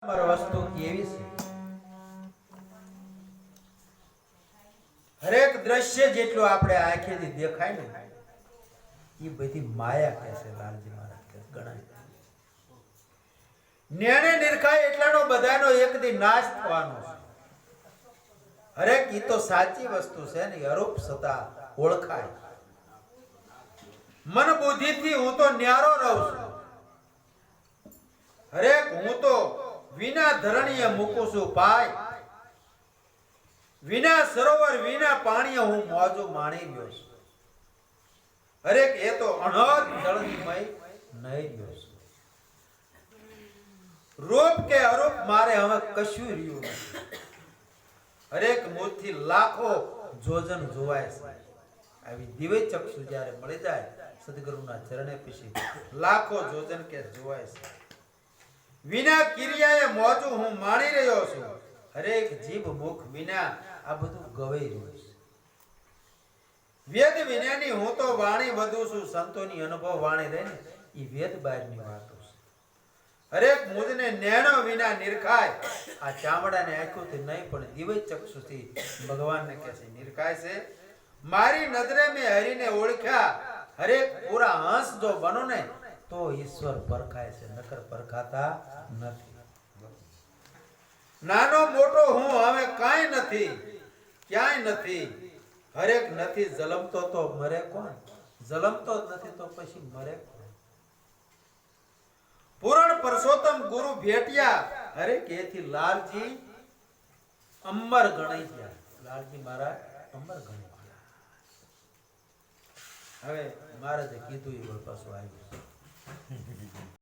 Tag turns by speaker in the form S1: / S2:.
S1: વસ્તુ કેવી છે? હરેક દ્રશ્ય જેટલું આપણે આંખેથી દેખાય ને એ બધી માયા કહે છે. લાલજી મહારાજ કહે ગણાય નેણે નિરખાય એટલાનો બધાનો એક દી નાશ થવાનો છે. હરેક ઈ તો સાચી વસ્તુ છે ને, અરૂપ સતા ઓળખાય. મન બુદ્ધિથી હું તો ન્યારો રહું છું. હરેક હું તો વિના ધરણીએ મૂકું છું પાય, વિના સરોવર વિના પાણીએ હું મોજો માણી ગયો છું. હરેક એ તો અનહદ જળનીમય નહીં ગયો છું. રૂપ કે અરૂપ મારે હવે કશું રહ્યું નથી. હરેક મુખથી લાખો જોજન જોવાય છે. આવી દિવ્ય ચક્ષુ જ્યારે મળી જાય સદગુરુના ચરણે પછી લાખો જોજન કે જોવાય છે. વિના કિરિયાએ મોજું હું માણી રહ્યો છું. હરેક જીભ મુખ વિના આ બધું ગવાઈ રહ્યું છે. વેદ વિનાની હું તો વાણી વધુ છું. સંતોની અનુભવ વાણી રહે ને એ વેદ બહારની વાતો છે. હરેક મુજને નેણો વિના નિરખાય. આ ચામડાને આંખોથી નહીં પણ દિવ્ય ચક્ષુથી ભગવાનને કહે છે નિરખાય છે. મારી નજરે મેં હરીને ઓળખ્યા. હરેક પૂરા હંસ જો બનો ને તો ઈશ્વર પરખાય છે, નકર પરખાતા નથી. નાનો મોટો હું હવે કાંઈ નથી, ક્યાંય નથી. હરેક નથી જલમતો તો મરે કોણ? જલમતો જ નથી તો પછી મરે કોણ? પૂરણ પુરુષોત્તમ ગુરુ ભેટ્યા. હરેક એથી લાલજી અમર ગણાઈ ગયા. લાલજી મહારાજ અમર ગણાઈ ગયા. હવે મહારાજે કીધું એ પાછું આવ્યું.